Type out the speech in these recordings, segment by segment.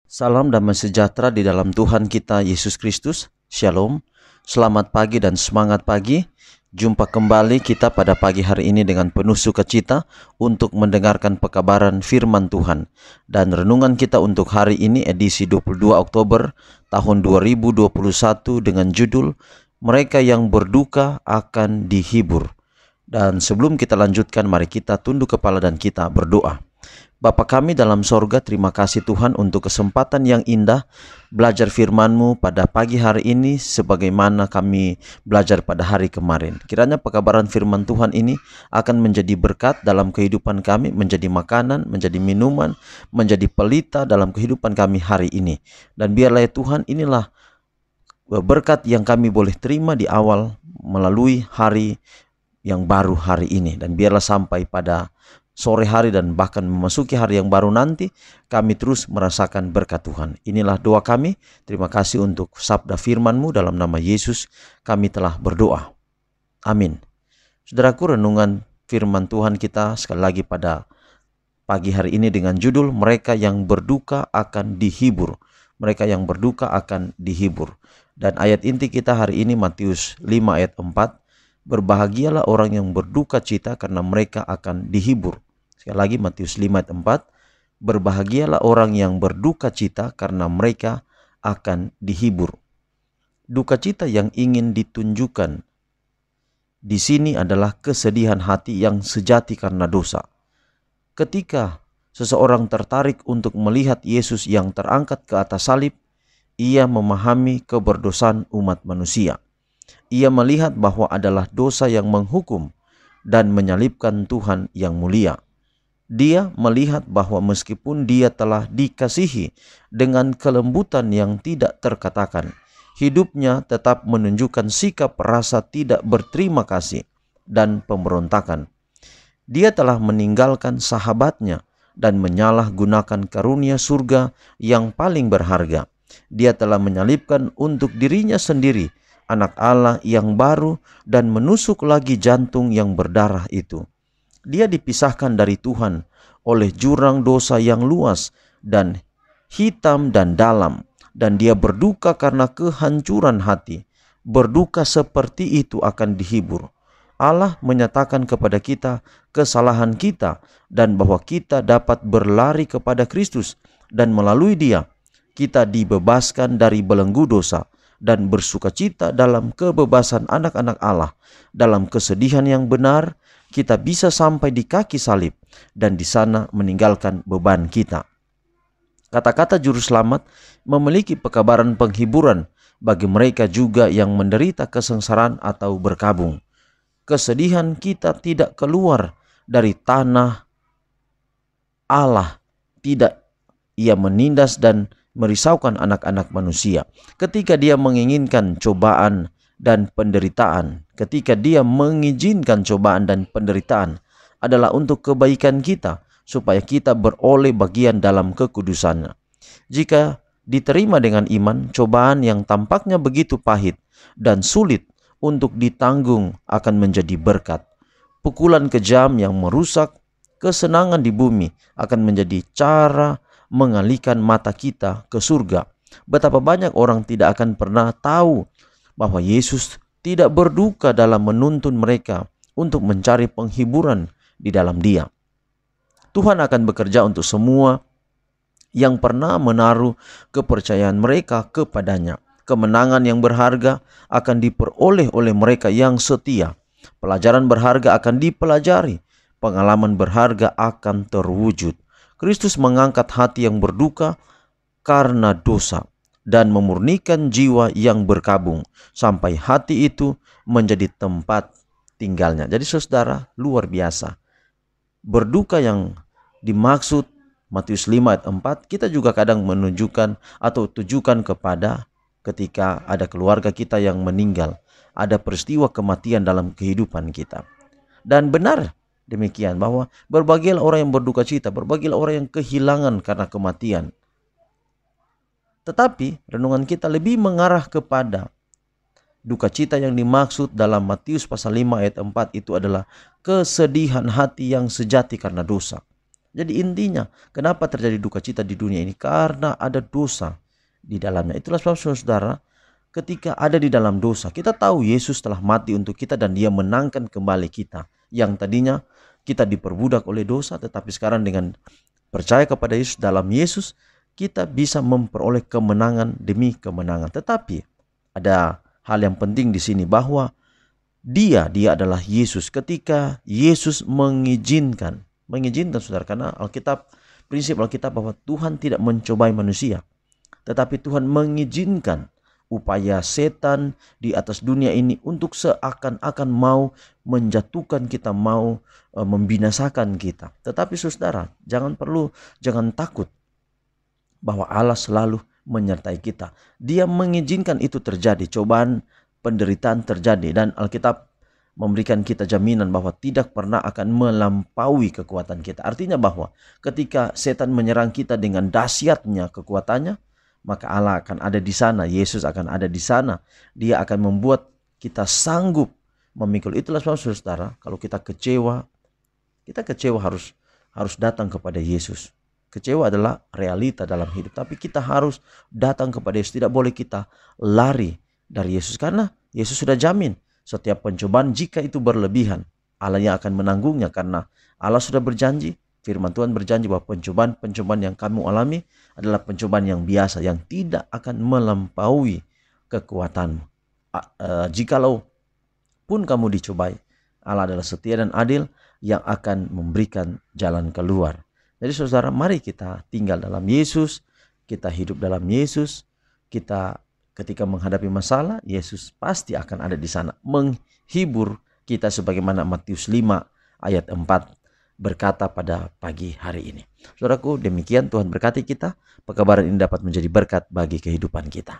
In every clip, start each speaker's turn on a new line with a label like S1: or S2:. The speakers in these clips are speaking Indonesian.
S1: Salam damai sejahtera di dalam Tuhan kita Yesus Kristus. Shalom. Selamat pagi dan semangat pagi. Jumpa kembali kita pada pagi hari ini dengan penuh sukacita untuk mendengarkan pekabaran firman Tuhan. Dan renungan kita untuk hari ini edisi 22 Oktober tahun 2021 dengan judul Mereka yang berduka akan dihibur. Dan sebelum kita lanjutkan, mari kita tunduk kepala dan kita berdoa. Bapa kami dalam sorga, terima kasih Tuhan untuk kesempatan yang indah belajar firman-Mu pada pagi hari ini sebagaimana kami belajar pada hari kemarin. Kiranya pekabaran firman Tuhan ini akan menjadi berkat dalam kehidupan kami, menjadi makanan, menjadi minuman, menjadi pelita dalam kehidupan kami hari ini. Dan biarlah ya Tuhan, inilah berkat yang kami boleh terima di awal melalui hari yang baru hari ini. Dan biarlah sampai pada sore hari dan bahkan memasuki hari yang baru nanti, kami terus merasakan berkat Tuhan. Inilah doa kami. Terima kasih untuk sabda firman-Mu. Dalam nama Yesus kami telah berdoa. Amin. Saudaraku, renungan firman Tuhan kita sekali lagi pada pagi hari ini dengan judul Mereka yang berduka akan dihibur. Mereka yang berduka akan dihibur. Dan ayat inti kita hari ini Matius 5 ayat 4. Berbahagialah orang yang berduka cita karena mereka akan dihibur. Sekali lagi Matius 5 ayat 4. Berbahagialah orang yang berduka cita karena mereka akan dihibur. Duka cita yang ingin ditunjukkan di sini adalah kesedihan hati yang sejati karena dosa. Ketika seseorang tertarik untuk melihat Yesus yang terangkat ke atas salib, ia memahami keberdosaan umat manusia. Ia melihat bahwa adalah dosa yang menghukum dan menyalibkan Tuhan yang mulia. Dia melihat bahwa meskipun dia telah dikasihi dengan kelembutan yang tidak terkatakan, hidupnya tetap menunjukkan sikap rasa tidak berterima kasih dan pemberontakan. Dia telah meninggalkan sahabatnya dan menyalahgunakan karunia surga yang paling berharga. Dia telah menyalibkan untuk dirinya sendiri anak Allah yang baru dan menusuk lagi jantung yang berdarah itu. Dia dipisahkan dari Tuhan oleh jurang dosa yang luas dan hitam dan dalam, dan dia berduka karena kehancuran hati. Berduka seperti itu akan dihibur. Allah menyatakan kepada kita kesalahan kita dan bahwa kita dapat berlari kepada Kristus, dan melalui Dia kita dibebaskan dari belenggu dosa dan bersukacita dalam kebebasan anak-anak Allah. Dalam kesedihan yang benar, kita bisa sampai di kaki salib dan di sana meninggalkan beban kita. Kata-kata juru selamat memiliki pekabaran penghiburan bagi mereka juga yang menderita kesengsaraan atau berkabung. Kesedihan kita tidak keluar dari tanah Allah, tidak. Ia menindas dan merisaukan anak-anak manusia. Ketika dia menginginkan cobaan dan penderitaan, ketika dia mengizinkan cobaan dan penderitaan adalah untuk kebaikan kita, supaya kita beroleh bagian dalam kekudusannya. Jika diterima dengan iman, cobaan yang tampaknya begitu pahit dan sulit untuk ditanggung akan menjadi berkat. Pukulan kejam yang merusak kesenangan di bumi akan menjadi cara mengalihkan mata kita ke surga. Betapa banyak orang tidak akan pernah tahu bahwa Yesus tidak berduka dalam menuntun mereka untuk mencari penghiburan di dalam Dia. Tuhan akan bekerja untuk semua yang pernah menaruh kepercayaan mereka kepadanya. Kemenangan yang berharga akan diperoleh oleh mereka yang setia. Pelajaran berharga akan dipelajari. Pengalaman berharga akan terwujud. Kristus mengangkat hati yang berduka karena dosa dan memurnikan jiwa yang berkabung sampai hati itu menjadi tempat tinggalnya. Jadi saudara, luar biasa. Berduka yang dimaksud Matius 5 ayat 4, kita juga kadang menunjukkan atau tujukan kepada ketika ada keluarga kita yang meninggal, ada peristiwa kematian dalam kehidupan kita. Dan benar demikian, bahwa berbahagialah orang yang berduka cita, berbahagialah orang yang kehilangan karena kematian. Tetapi renungan kita lebih mengarah kepada duka cita yang dimaksud dalam Matius pasal 5 ayat 4 itu adalah kesedihan hati yang sejati karena dosa. Jadi intinya, kenapa terjadi duka cita di dunia ini? Karena ada dosa di dalamnya. Itulah sebab saudara, ketika ada di dalam dosa, kita tahu Yesus telah mati untuk kita dan dia menangkan kembali kita. Yang tadinya kita diperbudak oleh dosa, tetapi sekarang dengan percaya kepada Yesus, dalam Yesus kita bisa memperoleh kemenangan demi kemenangan. Tetapi ada hal yang penting di sini, bahwa dia adalah Yesus. Ketika Yesus mengizinkan saudara, karena prinsip Alkitab bahwa Tuhan tidak mencobai manusia, tetapi Tuhan mengizinkan upaya setan di atas dunia ini untuk seakan-akan mau menjatuhkan kita, mau membinasakan kita. Tetapi saudara, jangan takut bahwa Allah selalu menyertai kita. Dia mengizinkan itu terjadi, cobaan, penderitaan terjadi, dan Alkitab memberikan kita jaminan bahwa tidak pernah akan melampaui kekuatan kita. Artinya bahwa ketika setan menyerang kita dengan dahsyatnya kekuatannya, maka Allah akan ada di sana, Yesus akan ada di sana. Dia akan membuat kita sanggup memikul. Itulah sebab saudara, kalau kita kecewa harus datang kepada Yesus. Kecewa adalah realita dalam hidup, tapi kita harus datang kepada Yesus. Tidak boleh kita lari dari Yesus, karena Yesus sudah jamin setiap pencobaan, jika itu berlebihan, Allah yang akan menanggungnya, karena Allah sudah berjanji. Firman Tuhan berjanji bahwa pencobaan yang kamu alami adalah pencobaan yang biasa, yang tidak akan melampaui kekuatanmu. Jikalau pun kamu dicobai, Allah adalah setia dan adil yang akan memberikan jalan keluar. Jadi saudara, mari kita tinggal dalam Yesus, kita hidup dalam Yesus. Kita ketika menghadapi masalah, Yesus pasti akan ada di sana menghibur kita, sebagaimana Matius 5 ayat 4 berkata pada pagi hari ini. Saudaraku, demikian Tuhan berkati kita. Pekabaran ini dapat menjadi berkat bagi kehidupan kita.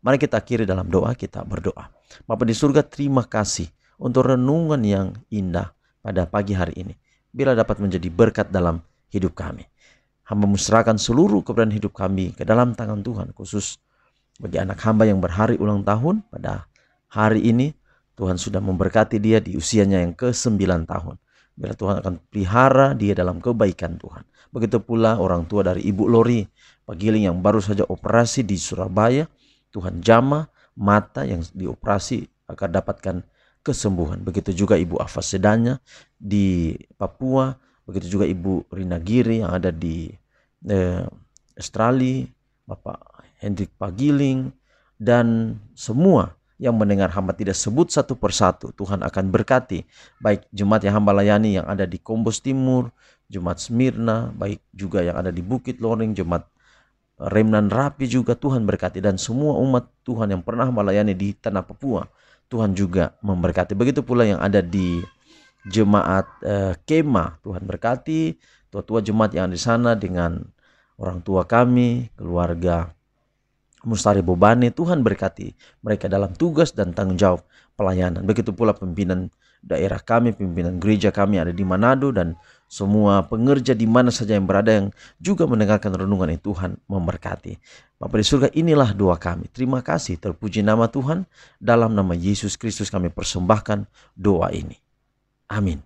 S1: Mari kita akhiri dalam doa, kita berdoa. Bapa di surga, terima kasih untuk renungan yang indah pada pagi hari ini. Bila dapat menjadi berkat dalam hidup kami. Hamba menyerahkan seluruh keberadaan hidup kami ke dalam tangan Tuhan, khusus bagi anak hamba yang berhari ulang tahun pada hari ini. Tuhan sudah memberkati dia di usianya yang ke-9 tahun. Bila Tuhan akan pelihara dia dalam kebaikan Tuhan. Begitu pula orang tua dari Ibu Lori Pagiling yang baru saja operasi di Surabaya. Tuhan jamah mata yang dioperasi akan dapatkan kesembuhan. Begitu juga Ibu Afas Sedanya di Papua. Begitu juga Ibu Rina Giri yang ada di Australia. Bapak Hendrik Pagiling, dan semua yang mendengar hamba tidak sebut satu persatu. Tuhan akan berkati, baik jemaat yang hamba layani yang ada di Kombos Timur, jemaat Smyrna, baik juga yang ada di Bukit Loring, jemaat Remnan Rapi juga Tuhan berkati, dan semua umat Tuhan yang pernah hamba layani di tanah Papua, Tuhan juga memberkati. Begitu pula yang ada di jemaat Kema, Tuhan berkati, tua-tua jemaat yang ada di sana dengan orang tua kami, keluarga Mustari Bobane, Tuhan berkati mereka dalam tugas dan tanggung jawab pelayanan. Begitu pula pimpinan daerah kami, pimpinan gereja kami ada di Manado, dan semua pengerja di mana saja yang berada yang juga mendengarkan renungan ini, Tuhan memberkati. Bapa di surga, inilah doa kami. Terima kasih, terpuji nama Tuhan. Dalam nama Yesus Kristus kami persembahkan doa ini. Amin.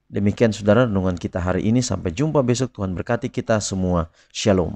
S1: Demikian saudara renungan kita hari ini. Sampai jumpa besok. Tuhan berkati kita semua. Shalom.